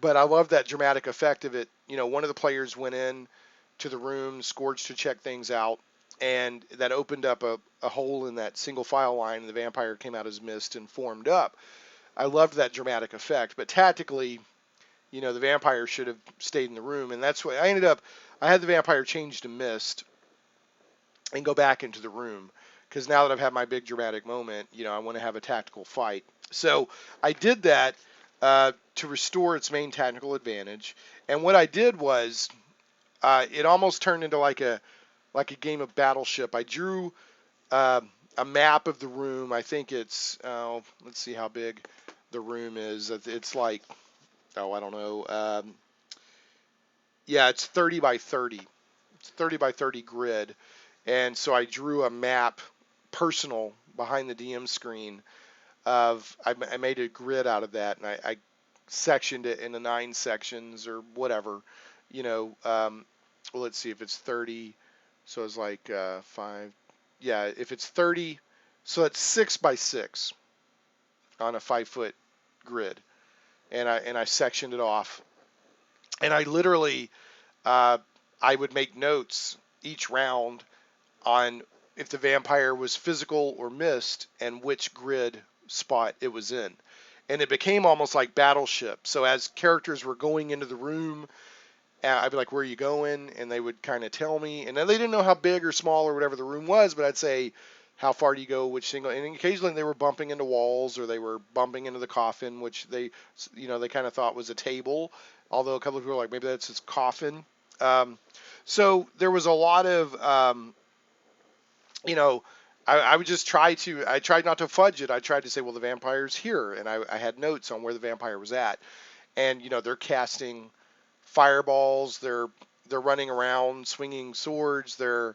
But I love that dramatic effect of it. One of the players went in to the room, Scorch, to check things out, and that opened up a hole in that single file line, and the vampire came out as mist and formed up. I loved that dramatic effect. But tactically, the vampire should have stayed in the room, and that's what I had the vampire change to mist and go back into the room, because now that I've had my big dramatic moment, I want to have a tactical fight. So I did that to restore its main tactical advantage. And what I did was, it almost turned into like a game of Battleship. I drew a map of the room. I think it's, let's see how big the room is. It's like, oh, I don't know. Yeah, it's 30 by 30. It's 30 by 30 grid. And so I drew a map, personal, behind the DM screen I made a grid out of that, and I sectioned it into 9 sections or whatever. You know, well, let's see if it's 30. So it's like 5. Yeah, if it's 30, so it's 6 by 6 on a 5-foot grid, and I sectioned it off, and I literally uh, I would make notes each round on if the vampire was physical or mist and which grid spot it was in. And it became almost like Battleship. So as characters were going into the room, I'd be like, "Where are you going?" And they would kind of tell me. And then they didn't know how big or small or whatever the room was, but I'd say, "How far do you go? Which single?" And occasionally they were bumping into walls or they were bumping into the coffin, which they kind of thought was a table. Although a couple of people were like, maybe that's his coffin. Um, so there was a lot of you know, I would just I tried not to fudge it. I tried to say, well, the vampire's here. And I had notes on where the vampire was at. And, they're casting fireballs. They're running around, swinging swords. They're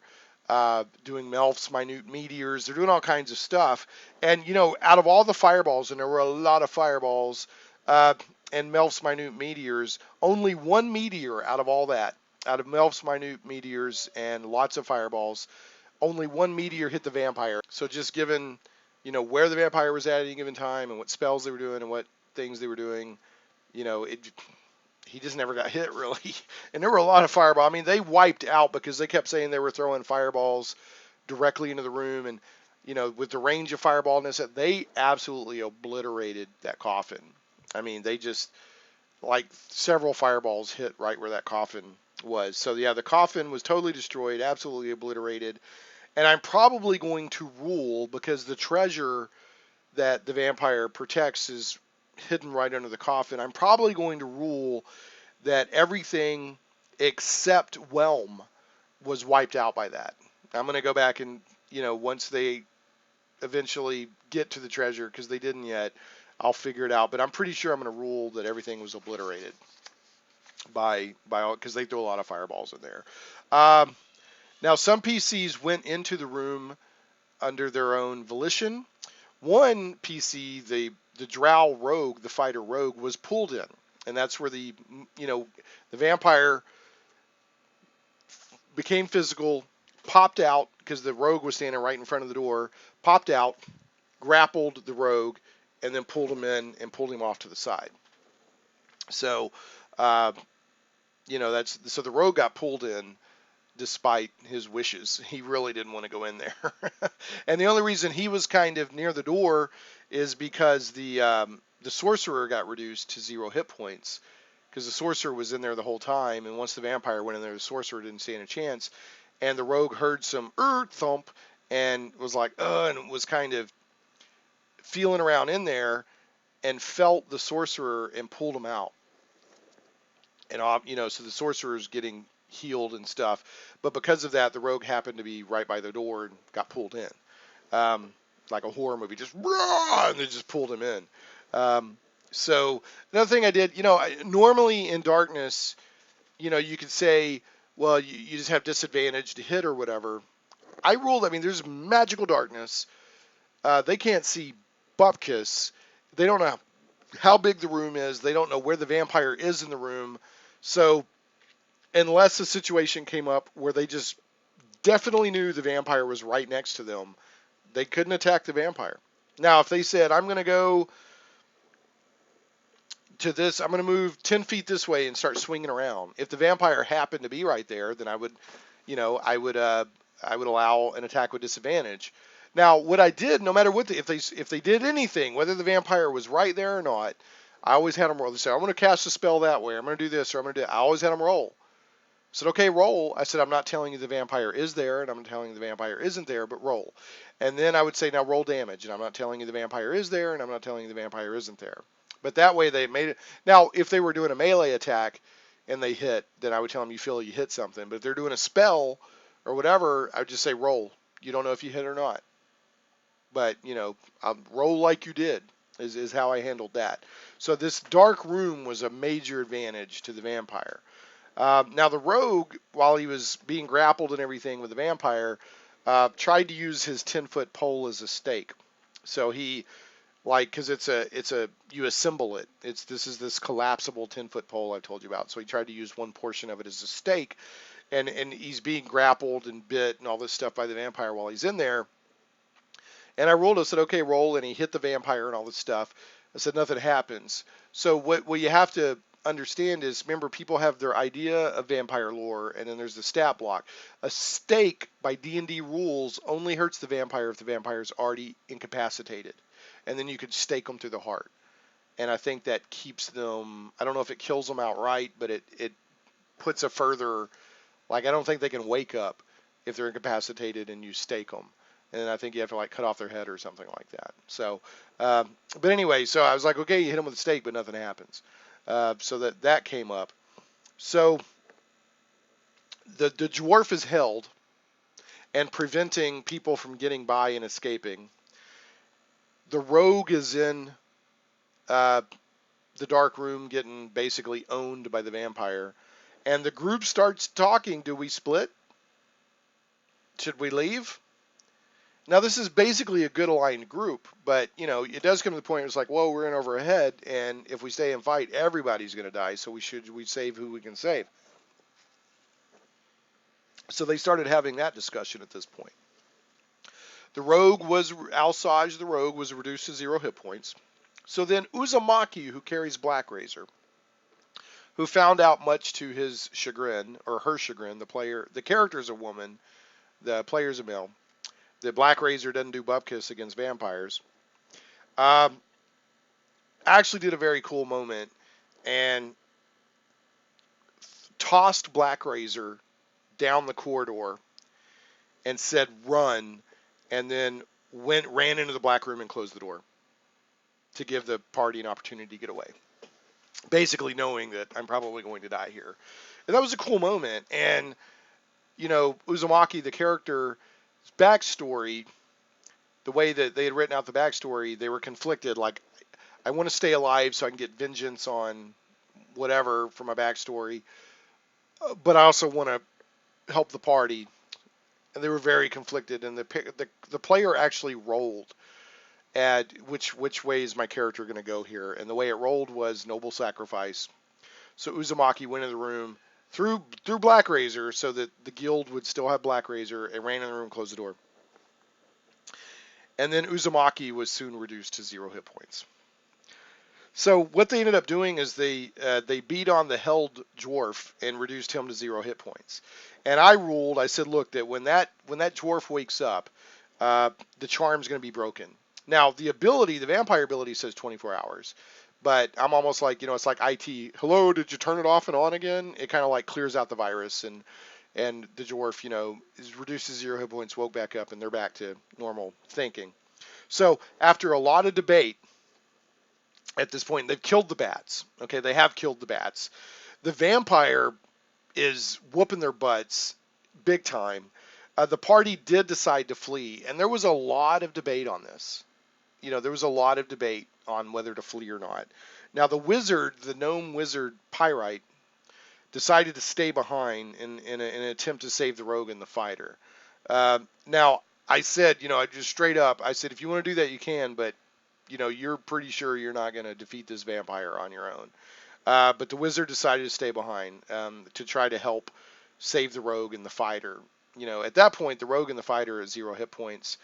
doing Melf's minute meteors. They're doing all kinds of stuff. And, out of all the fireballs, and there were a lot of fireballs, uh, and Melf's minute meteors, only one meteor out of all that, out of Melf's minute meteors and lots of fireballs, only one meteor hit the vampire. So just given, where the vampire was at any given time and what spells they were doing and what things they were doing, he just never got hit really. And there were a lot of fireballs. I mean, they wiped out because they kept saying they were throwing fireballs directly into the room. And, with the range of fireballness, they absolutely obliterated that coffin. I mean, they just, like, several fireballs hit right where that coffin was. So, yeah, the coffin was totally destroyed, absolutely obliterated. And I'm probably going to rule, because the treasure that the vampire protects is hidden right under the coffin, I'm probably going to rule that everything except Whelm was wiped out by that. I'm going to go back and, once they eventually get to the treasure, because they didn't yet, I'll figure it out. But I'm pretty sure I'm going to rule that everything was obliterated by all, because they threw a lot of fireballs in there. Now, some PCs went into the room under their own volition. One PC, the Drow Rogue, the fighter Rogue, was pulled in, and that's where the vampire became physical, popped out because the Rogue was standing right in front of the door, popped out, grappled the Rogue, and then pulled him in and pulled him off to the side. So, so the Rogue got pulled in despite his wishes. He really didn't want to go in there. And the only reason he was kind of near the door is because the sorcerer got reduced to 0 hit points, because the sorcerer was in there the whole time, and once the vampire went in there, the sorcerer didn't stand a chance. And the Rogue heard some thump and was like, and was kind of feeling around in there and felt the sorcerer and pulled him out. And so the sorcerer's getting healed and stuff, but because of that, the Rogue happened to be right by the door and got pulled in, like a horror movie, just and they just pulled him in. So another thing I did, normally in darkness, you could say, well, you just have disadvantage to hit or whatever. I ruled, there's magical darkness. They can't see bupkis. They don't know how big the room is. They don't know where the vampire is in the room. So unless a situation came up where they just definitely knew the vampire was right next to them, they couldn't attack the vampire. Now, if they said, I'm going to go to this, I'm going to move 10 feet this way and start swinging around. If the vampire happened to be right there, then I would allow an attack with disadvantage. Now, what I did, no matter what, if they did anything, whether the vampire was right there or not, I always had them roll. They said, I'm going to cast a spell that way. I'm going to do this, or I'm going to do it. I always had them roll. I said, okay, roll. I said, I'm not telling you the vampire is there, and I'm not telling you the vampire isn't there, but roll. And then I would say, now roll damage, and I'm not telling you the vampire is there, and I'm not telling you the vampire isn't there. But that way they made it. Now, if they were doing a melee attack and they hit, then I would tell them you feel you hit something. But if they're doing a spell or whatever, I would just say roll. You don't know if you hit or not. But, I'll roll like you did. is how I handled that. So this dark room was a major advantage to the vampire. Now the rogue, while he was being grappled and everything with the vampire, tried to use his 10-foot pole as a stake. So he, like, because it's a you assemble it. This is this collapsible 10-foot pole I've told you about. So he tried to use one portion of it as a stake, and he's being grappled and bit and all this stuff by the vampire while he's in there. And I rolled. I said, okay, roll, and he hit the vampire and all this stuff. I said nothing happens. So what you have to understand is, remember, people have their idea of vampire lore, and then there's the stat block. A stake by D&D rules only hurts the vampire if the vampire is already incapacitated, and then you could stake them through the heart. And I think that keeps them. I don't know if it kills them outright, but it puts a further, like, I don't think they can wake up if they're incapacitated and you stake them. And I think you have to, like, cut off their head or something like that. So, but anyway, so I was like, okay, you hit them with a stake, but nothing happens. So that came up. So the dwarf is held and preventing people from getting by and escaping. The rogue is in the dark room getting basically owned by the vampire. And the group starts talking. Do we split? Should we leave? Now, this is basically a good aligned group, but, you know, it does come to the point where it's like, whoa, we're in over a head, and if we stay and fight, everybody's going to die, so we save who we can save. So they started having that discussion at this point. The rogue was, Alsage the rogue was reduced to 0 hit points. So then Uzumaki, who carries Black Razor, who found out much to his chagrin, or her chagrin, the character's a woman, the player's a male. The Black Razor doesn't do bupkis against vampires. Actually did a very cool moment and tossed Black Razor down the corridor and said, run, and then ran into the black room and closed the door to give the party an opportunity to get away. Basically knowing that I'm probably going to die here. And that was a cool moment. And, you know, Uzumaki, the character's backstory, the way that they had written out the backstory, they were conflicted. Like, I want to stay alive so I can get vengeance on whatever for my backstory, but I also want to help the party. And they were very conflicted. And the player actually rolled at which way is my character going to go here. And the way it rolled was noble sacrifice. So Uzumaki went in the room, threw Black Razor so that the guild would still have Black Razor, and ran in the room, closed the door. And then Uzumaki was soon reduced to 0 hit points. So what they ended up doing is they beat on the held dwarf and reduced him to 0 hit points. And I said, look, that when that dwarf wakes up, the charm's going to be broken. Now, the vampire ability says 24 hours. But I'm almost like, you know, it's like IT. Hello, did you turn it off and on again? It kind of like clears out the virus, and the dwarf, you know, is reduced to 0 hit points, woke back up, and they're back to normal thinking. So after a lot of debate, at this point, they've killed the bats. Okay, they have killed the bats. The vampire is whooping their butts big time. The party did decide to flee, and there was a lot of debate on this. You know, there was a lot of debate on whether to flee or not. Now, the gnome wizard Pyrite, decided to stay behind in an attempt to save the rogue and the fighter. Now, I said, you know, I just straight up, I said, if you want to do that, you can, but, you know, you're pretty sure you're not going to defeat this vampire on your own. But the wizard decided to stay behind to try to help save the rogue and the fighter. You know, at that point, the rogue and the fighter are at 0 hit points.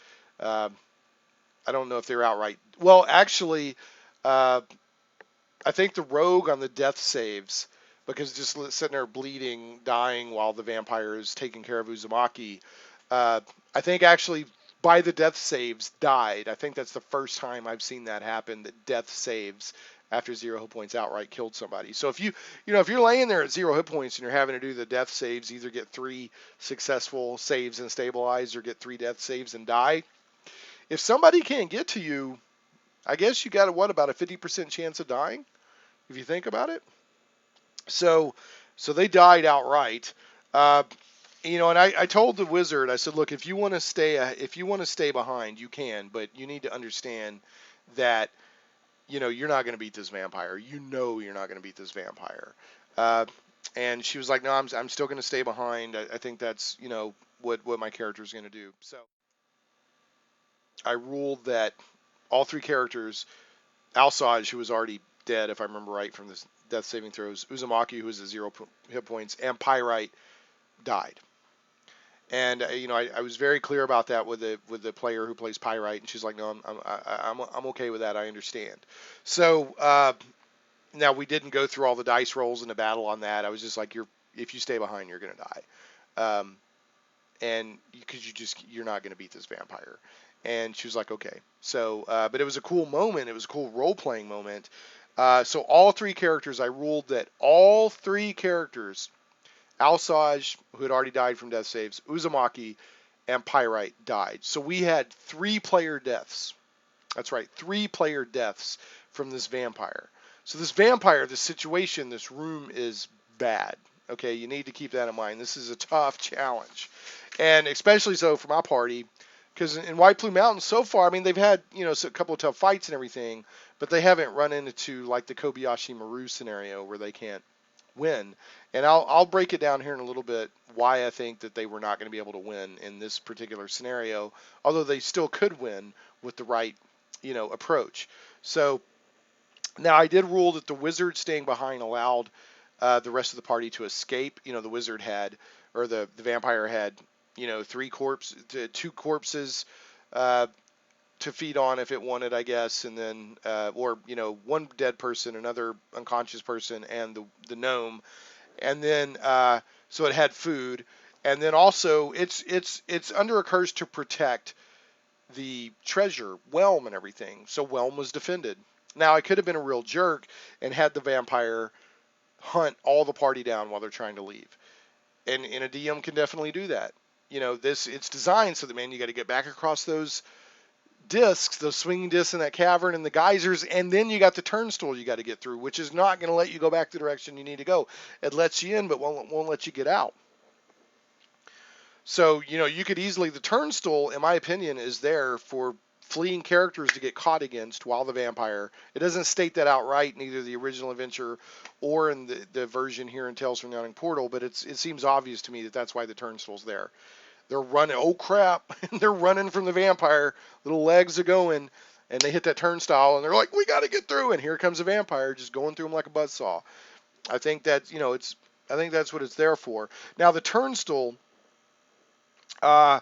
I don't know if they're outright. Well, actually, I think the rogue on the death saves, because just sitting there bleeding, dying while the vampire is taking care of Uzumaki, I think actually by the death saves died. I think that's the first time I've seen that happen, that death saves after 0 hit points outright killed somebody. So if if you're laying there at 0 hit points and you're having to do the death saves, either get 3 successful saves and stabilize or get 3 death saves and die. If somebody can't get to you, I guess you got about a 50% chance of dying, if you think about it. So they died outright. You know, and I told the wizard, I said, look, if you want to stay behind, you can, but you need to understand that you're not going to beat this vampire. You're not going to beat this vampire. Uh, and she was like, no, I'm still going to stay behind. I think that's, what my character is going to do. So I ruled that all three characters, Alsaj, who was already dead, if I remember right from this death saving throws, Uzumaki, who was at 0 hit points, and Pyrite died. And I was very clear about that with the player who plays Pyrite, and she's like, no, I'm okay with that. I understand. So now we didn't go through all the dice rolls in the battle on that. I was just like, if you stay behind, you're gonna die, and because you're not gonna beat this vampire. And she was like, okay. So, but it was a cool moment. It was a cool role playing moment. So all three characters, I ruled that all three characters, Alsaj, who had already died from death saves, Uzumaki, and Pyrite died. So we had 3 player deaths. That's right, 3 player deaths from this vampire. So this vampire, this situation, this room is bad. Okay, you need to keep that in mind. This is a tough challenge, and especially so for my party, because in White Plume Mountain so far, I mean, they've had a couple of tough fights and everything, but they haven't run into like the Kobayashi Maru scenario where they can't win. And I'll break it down here in a little bit why I think that they were not going to be able to win in this particular scenario, although they still could win with the right approach. So now I did rule that the wizard staying behind allowed the rest of the party to escape. The wizard had, or the vampire had, 2 corpses uh, to feed on if it wanted, I guess, and then or 1 dead person, another unconscious person, and the gnome, and then so it had food, and then also it's under a curse to protect the treasure, Whelm, and everything. So Whelm was defended. Now I could have been a real jerk and had the vampire hunt all the party down while they're trying to leave, and a DM can definitely do that. It's designed so that, man, you got to get back across those discs, those swinging discs in that cavern and the geysers, and then you got the turnstile you got to get through, which is not going to let you go back the direction you need to go. It lets you in, but won't let you get out. So you could easily, the turnstile, in my opinion, is there for fleeing characters to get caught against while the vampire. It doesn't state that outright in either the original adventure or in the version here in Tales from the Yawning Portal, but it seems obvious to me that that's why the turnstile's there. They're running. Oh crap! They're running from the vampire. Little legs are going, and they hit that turnstile, and they're like, "We got to get through!" And here comes a vampire, just going through them like a buzzsaw. I think that it's. I think that's what it's there for. Now the turnstile uh,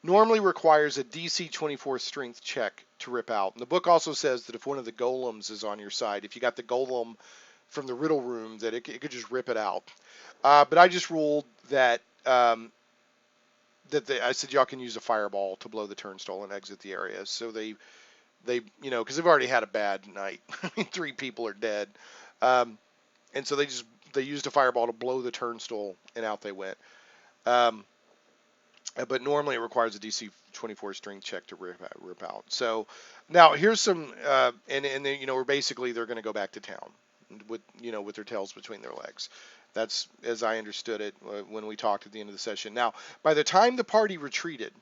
normally requires a DC 24 strength check to rip out. And the book also says that if one of the golems is on your side, if you got the golem from the riddle room, that it could just rip it out. But I just ruled that. I said y'all can use a fireball to blow the turnstile and exit the area. So they because they've already had a bad night. I mean, 3 people are dead, and so they used a fireball to blow the turnstile and out they went. Um, but normally it requires a DC 24 strength check to rip out. So now here's some and then, we're basically they're going to go back to town with their tails between their legs. That's as I understood it when we talked at the end of the session. Now, by the time the party retreated,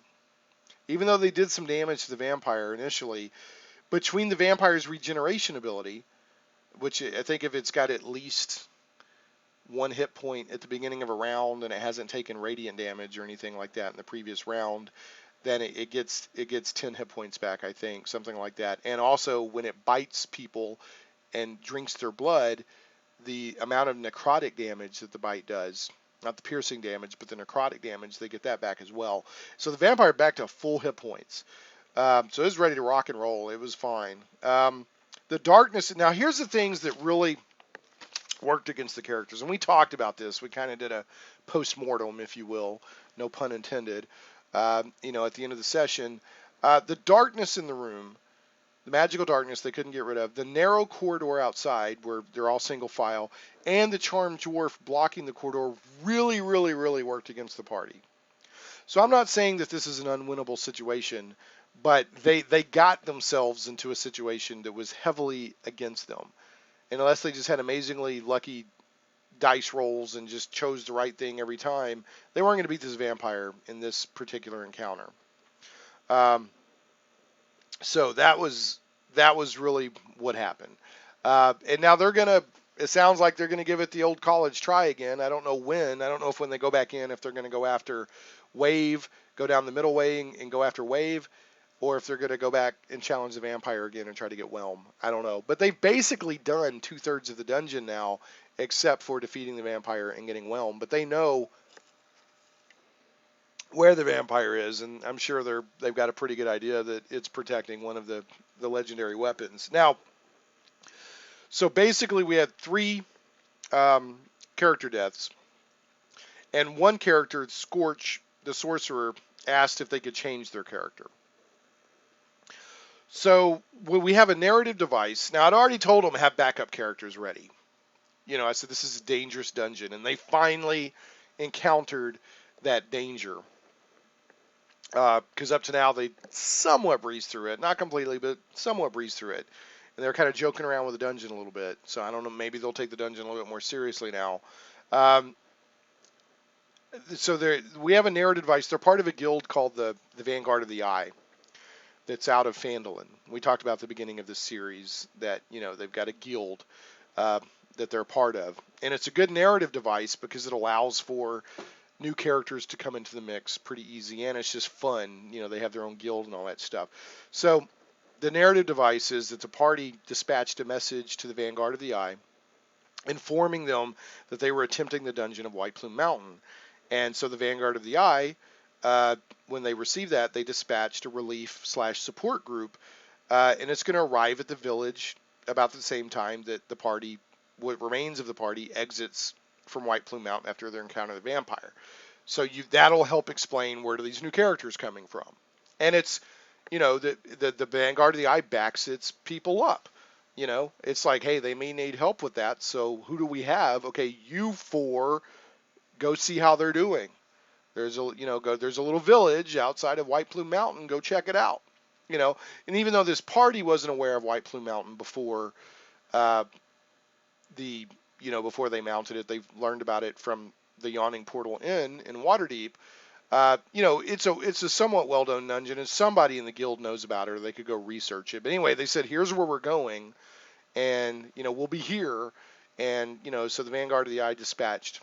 even though they did some damage to the vampire initially, between the vampire's regeneration ability, which I think if it's got at least 1 hit point at the beginning of a round and it hasn't taken radiant damage or anything like that in the previous round, then it gets 10 hit points back, I think, something like that. And also when it bites people and drinks their blood, the amount of necrotic damage that the bite does, not the piercing damage, but the necrotic damage, they get that back as well. So the vampire back to full hit points. So it was ready to rock and roll. It was fine. The darkness. Now here's the things that really worked against the characters, and we talked about this. We kind of did a post-mortem, if you will, no pun intended. At the end of the session, the darkness in the room. The magical darkness they couldn't get rid of, the narrow corridor outside where they're all single file, and the charmed dwarf blocking the corridor really, really, really worked against the party. So I'm not saying that this is an unwinnable situation, but they got themselves into a situation that was heavily against them. And unless they just had amazingly lucky dice rolls and just chose the right thing every time, they weren't going to beat this vampire in this particular encounter. So that was that was really what happened. And now it sounds like they're gonna give it the old college try again. I don't know when. I don't know if when they go back in, if they're gonna go after Wave, go down the middle way and go after Wave, or if they're gonna go back and challenge the vampire again and try to get Whelm. I don't know. But they've basically done 2/3 of the dungeon now, except for defeating the vampire and getting Whelm. But they know where the vampire is, and I'm sure they've got a pretty good idea that it's protecting one of the legendary weapons. Now, so basically we had 3 character deaths, and one character, Scorch, the sorcerer, asked if they could change their character. So when we have a narrative device, now I'd already told them have backup characters ready. I said this is a dangerous dungeon, and they finally encountered that danger. Because up to now they somewhat breezed through it, not completely, but somewhat breezed through it, and they're kind of joking around with the dungeon a little bit. So I don't know, maybe they'll take the dungeon a little bit more seriously now. So we have a narrative device. They're part of a guild called the Vanguard of the Eye, that's out of Phandalin. We talked about at the beginning of this series that they've got a guild that they're a part of, and it's a good narrative device because it allows for new characters to come into the mix pretty easy, and it's just fun. They have their own guild and all that stuff. So the narrative device is that the party dispatched a message to the Vanguard of the Eye informing them that they were attempting the dungeon of White Plume Mountain. And so the Vanguard of the Eye, when they received that, they dispatched a relief/support group, and it's going to arrive at the village about the same time that the party, what remains of the party, exits from White Plume Mountain after their encounter with the vampire. So that'll help explain where do these new characters coming from. And it's, the Vanguard of the Eye backs its people up. It's like, hey, they may need help with that. So who do we have? Okay, you 4 go see how they're doing. There's there's a little village outside of White Plume Mountain. Go check it out. And even though this party wasn't aware of White Plume Mountain before before they mounted it, they've learned about it from the Yawning Portal Inn in Waterdeep. It's a somewhat well-known dungeon, and somebody in the guild knows about it, or they could go research it. But anyway, they said, here's where we're going, and we'll be here. And so the Vanguard of the Eye dispatched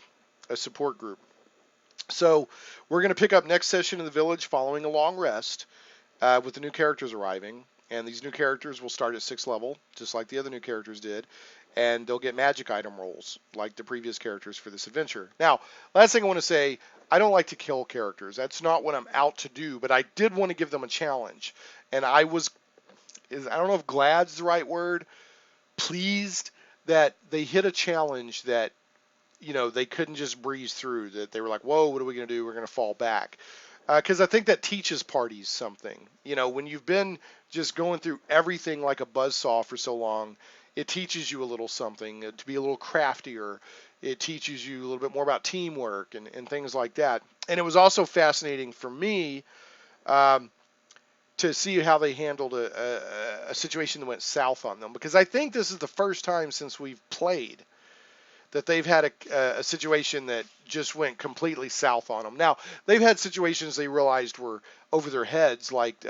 a support group. So we're going to pick up next session in the village following a long rest with the new characters arriving. And these new characters will start at 6th level, just like the other new characters did. And they'll get magic item rolls, like the previous characters for this adventure. Now, last thing I want to say, I don't like to kill characters. That's not what I'm out to do, but I did want to give them a challenge. And I don't know if glad's the right word, pleased that they hit a challenge that, they couldn't just breeze through, that they were like, whoa, what are we going to do? We're going to fall back. Because I think that teaches parties something. When you've been just going through everything like a buzzsaw for so long, it teaches you a little something, to be a little craftier. It teaches you a little bit more about teamwork and things like that. And it was also fascinating for me to see how they handled a situation that went south on them. Because I think this is the first time since we've played that they've had a situation that just went completely south on them. Now, they've had situations they realized were over their heads, like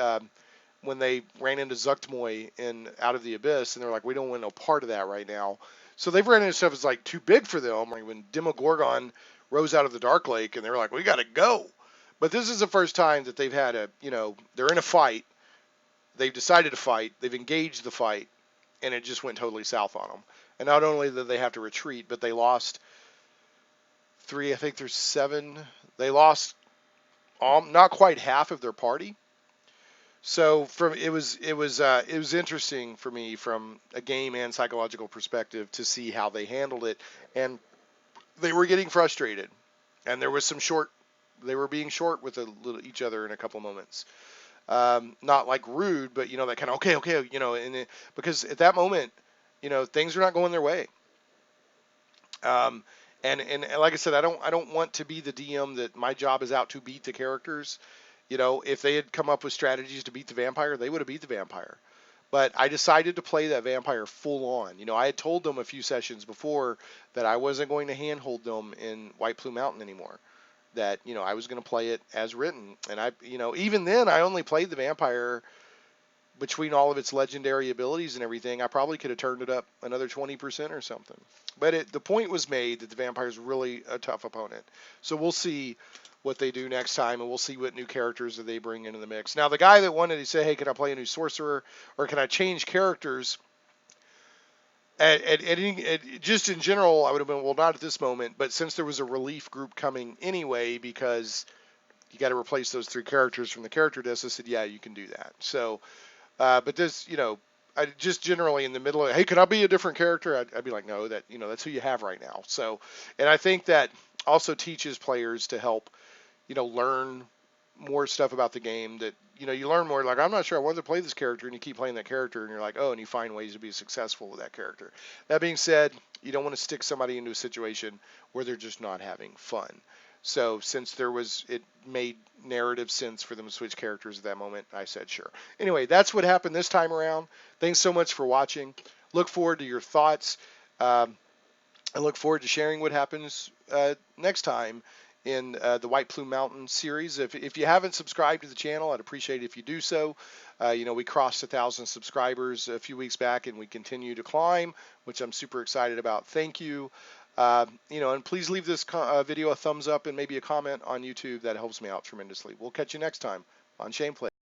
when they ran into Zuktmoy in Out of the Abyss, and they're like, we don't want no part of that right now. So they've ran into stuff that's like too big for them. Like when Demogorgon rose out of the Dark Lake, and they're like, we got to go. But this is the first time that they've had they're in a fight. They've decided to fight. They've engaged the fight, and it just went totally south on them. And not only did they have to retreat, but they lost 3, I think there's 7. They lost not quite half of their party. So it was interesting for me from a game and psychological perspective to see how they handled it. And they were getting frustrated, and there was they were being short with each other in a couple moments. Not like rude, but that kind of okay, because at that moment, things are not going their way. And like I said, I don't want to be the DM that my job is out to beat the characters. If they had come up with strategies to beat the vampire, they would have beat the vampire. But I decided to play that vampire full on. I had told them a few sessions before that I wasn't going to handhold them in White Plume Mountain anymore. That, I was going to play it as written. And even then, I only played the vampire between all of its legendary abilities and everything, I probably could have turned it up another 20% or something. But the point was made that the vampire's really a tough opponent. So we'll see what they do next time, and we'll see what new characters that they bring into the mix. Now, the guy that wanted to say, hey, can I play a new sorcerer, or can I change characters? Just in general, I would have been, well, not at this moment, but since there was a relief group coming anyway, because you got to replace those 3 characters from the character desk, I said, yeah, you can do that. So, but this, I just generally in the middle of, hey, could I be a different character? I'd be like, no, that's who you have right now. So, and I think that also teaches players to help, learn more stuff about the game that, you learn more. Like, I'm not sure I want to play this character, and you keep playing that character, and you're like, oh, and you find ways to be successful with that character. That being said, you don't want to stick somebody into a situation where they're just not having fun. So since it made narrative sense for them to switch characters at that moment, I said sure. Anyway, that's what happened this time around. Thanks so much for watching. Look forward to your thoughts. I look forward to sharing what happens next time in the White Plume Mountain series. If you haven't subscribed to the channel, I'd appreciate it if you do so. We crossed 1,000 subscribers a few weeks back, and we continue to climb, which I'm super excited about. Thank you. And please leave this video a thumbs up and maybe a comment on YouTube. That helps me out tremendously. We'll catch you next time on Shameplay.